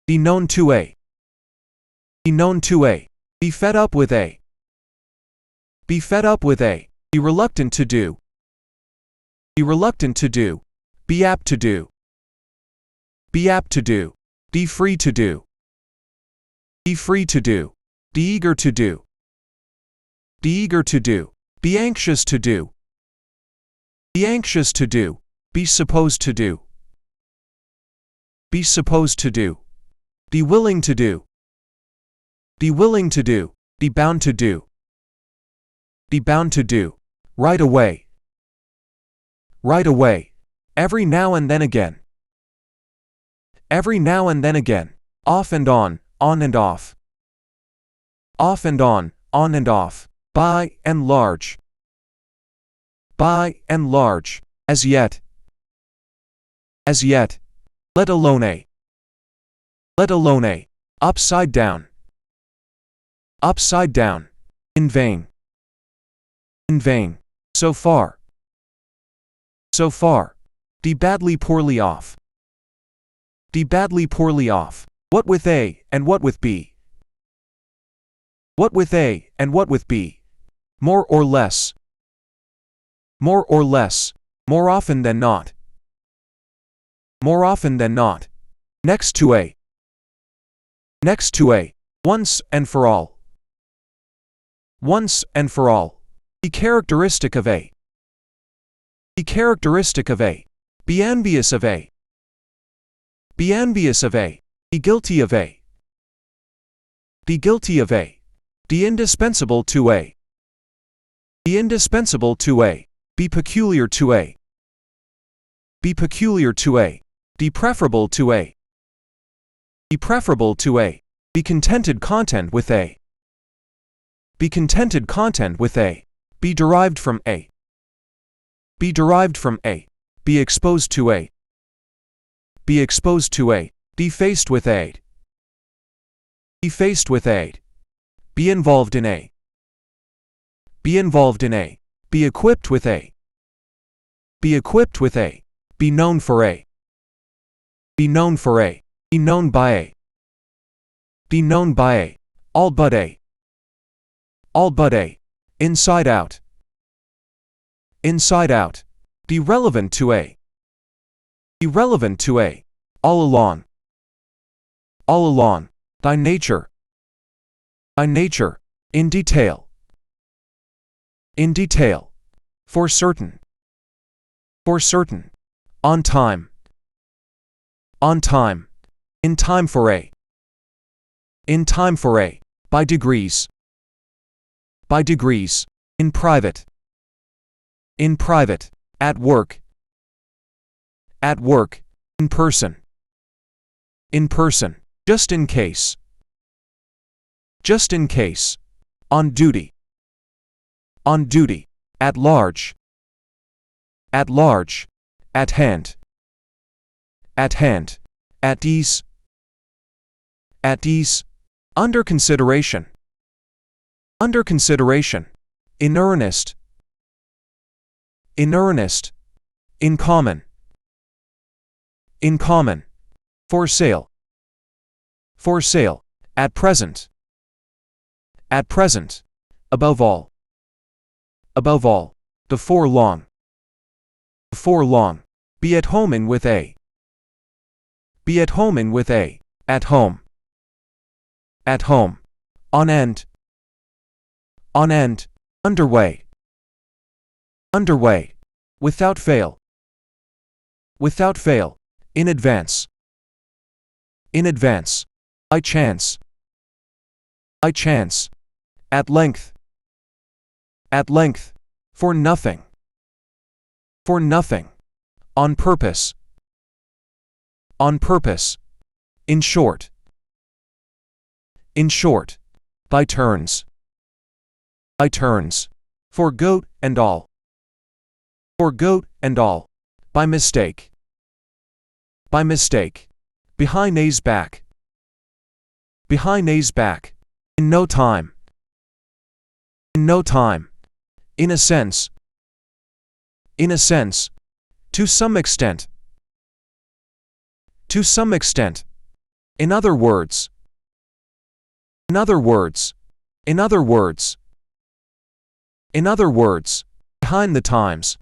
Be known to a. Be known to a. Be fed up with a. Be fed up with a. Be reluctant to do. Be reluctant to do. Be apt to do. Be apt to do. Be free to do. Be free to do. Be eager to do. Be eager to do. Be anxious to do. Be anxious to do. Be supposed to do. Be supposed to do. Be willing to do. Be willing to do. Be bound to do. Be bound to do. Right away. Right away. Every now and then again. Every now and then again. Off and on and off. Off and on and off. By and large. By and large. As yet. As yet. Let alone a. Let alone a. Upside down. Upside down. In vain. In vain. So far. So far. Be badly poorly off. Be badly poorly off. What with A and what with B? What with A and what with B? More or less. More or less. More often than not. More often than not. Next to A. Next to A. Once and for all. Once and for all. Be characteristic of A. Be characteristic of A. Be envious of A. Be envious of A. Be guilty of A. Be guilty of A. Be indispensable to A. Be indispensable to A. Be peculiar to A. Be peculiar to A. Be preferable to A. Be preferable to A. Be contented content with A. Be contented content with A. Be derived from A. Be derived from A. Be exposed to A. Be exposed to A. Be faced with A. Be faced with A. Be involved in A. Be involved in A. Be equipped with A. Be equipped with A. Be known for A. Be known for A. Be known by A. Be known by A. All but A. All but A. Inside out. Inside out. Be relevant to A. Be relevant to A. All along. All along. By nature. By nature. In detail. In detail. For certain. For certain. On time. On time. In time for A. In time for A. By degrees. By degrees. In private. In private. At work. At work. In person. In person. Just in case. Just in case. On duty. On duty. At large. At large. At hand. At hand. At ease. At ease. Under consideration. Under consideration. In earnest. In earnest. In common. In common. For sale. For sale. At present. At present. Above all. Above all. Before long. Before long. Be at home in with A. Be at home in with A. At home. At home. On end. On end. Underway. Underway. Without fail. Without fail. In advance. In advance. By chance. By chance. At length. At length. For nothing. For nothing. On purpose. On purpose. In short. In short. By turns. By turns. For goat and all. For goat and all. By mistake. By mistake. Behind A's back. Behind A's back. In no time. In no time. In a sense. In a sense. To some extent. To some extent. In other words. In other words. In other words. In other words. Behind the times.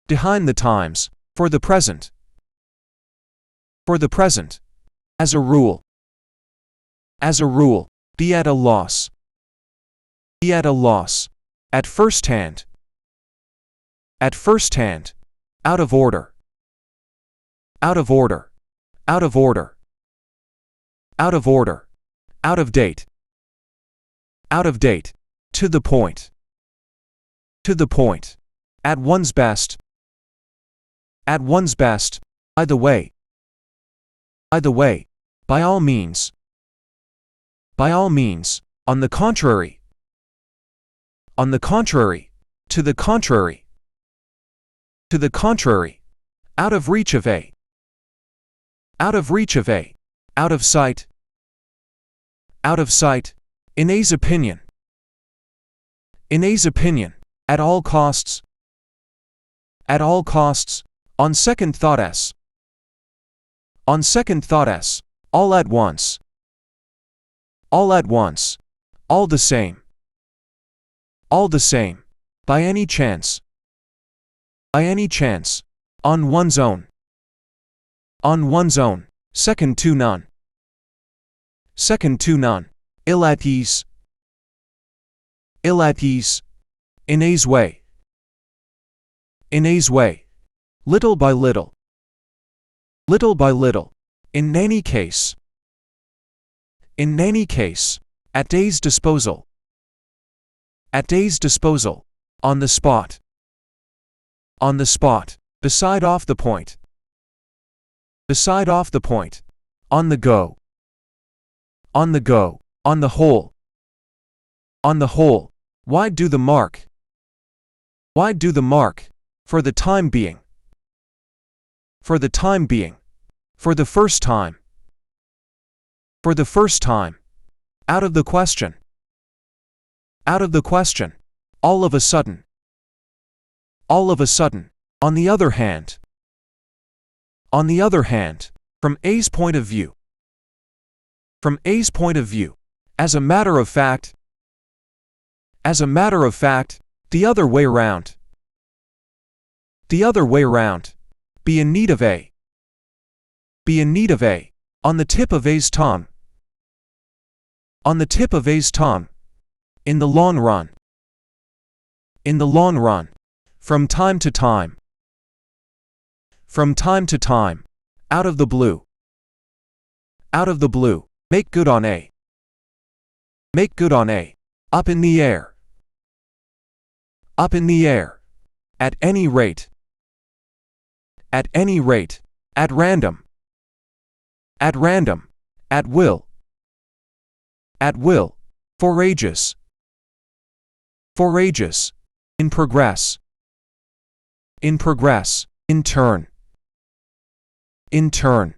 Behind the times. For the present. For the present. As a rule. As a rule. Be at a loss. Be at a loss. At first hand. At first hand. Out of order. Out of order. Out of order. Out of order. Out of date. Out of date. To the point. To the point. At one's best. At one's best. By the way. By the way. By all means. By all means. On the contrary. On the contrary. To the contrary. To the contrary. Out of reach of a. Out of reach of a. Out of sight. Out of sight. In A's opinion. In A's opinion. At all costs. At all costs. On second thought s. On second thought s. All at once. All at once. All the same. All the same. By any chance. By any chance. On one's own. On one's own. Second to none. Second to none. Ill at ease. Ill at ease. In A's way. In A's way. Little by little. Little by little. In any case. In any case. At A's disposal. At A's disposal. On the spot. On the spot. Beside off the point. Beside off the point. On the go. On the go. On the whole. On the whole. Wide do the mark. Wide do the mark. For the time being. For the time being. For the first time. For the first time. Out of the question. Out of the question. All of a sudden. All of a sudden. On the other hand. On the other hand. From A's point of view. From A's point of view. As a matter of fact. As a matter of fact. The other way round. The other way round. Be in need of a. Be in need of a. On the tip of A's tongue. On the tip of A's tongue. In the long run. In the long run. From time to time. From time to time. Out of the blue. Out of the blue. Make good on a. Make good on a. Up in the air. Up in the air. At any rate. At any rate. At random. At random. At will. At will. For ages. For ages. In progress. In progress. In turn. In turn.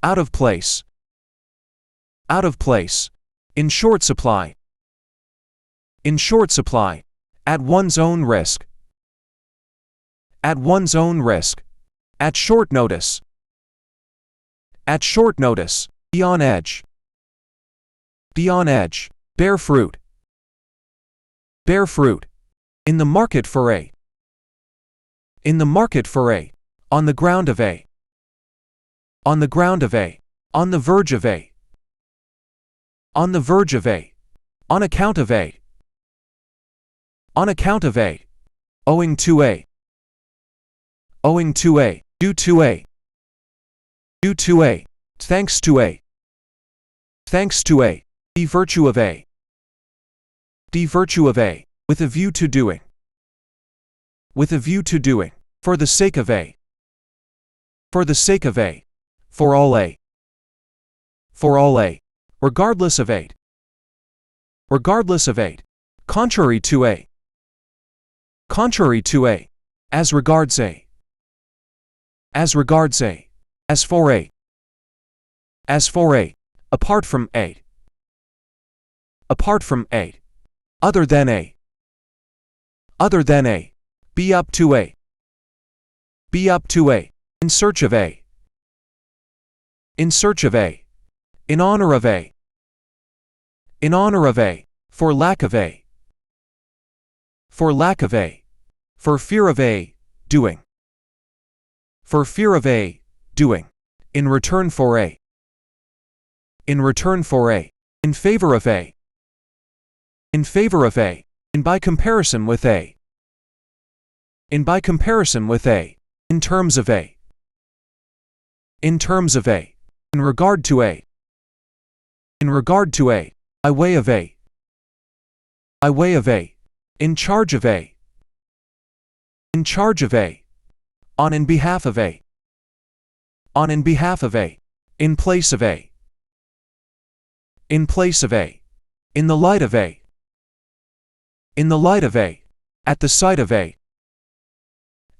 Out of place. Out of place. In short supply. In short supply. At one's own risk. At one's own risk. At short notice. At short notice. Be on edge. Be on edge. Bear fruit. Bear fruit. In the market for a. In the market for a. On the ground of a. On the ground of a. On the verge of a. On the verge of a. On account of a. On account of a. Owing to a. Owing to a. Due to a. Due to a. Thanks to a. Thanks to a. The virtue of a. The virtue of a. With a view to doing. With a view to doing. For the sake of a. For the sake of a. For all a. For all a. Regardless of a. Regardless of a. Contrary to a. Contrary to a. As regards a. As regards a. As for a. As for a. Apart from a. Apart from a. Other than a. Other than a. Be up to a. Be up to a. In search of a. in search of a, in honor of a, in honor of a, for lack of a, for lack of a, for fear of a, doing, for fear of a, doing, in return for a, in return for a, in favor of a, in favor of a, in by comparison with a, in by comparison with a, in terms of a, in terms of a, in regard to a, in regard to a, by way of a, by way of a, in charge of a, in charge of a, on in behalf of a, on in behalf of a, in place of a, in place of a, in the light of a, in the light of a, at the sight of a,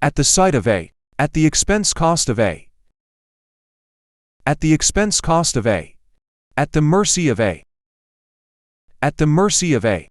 at the sight of a, at the expense cost of a, at the expense cost of a, at the mercy of a, at the mercy of a.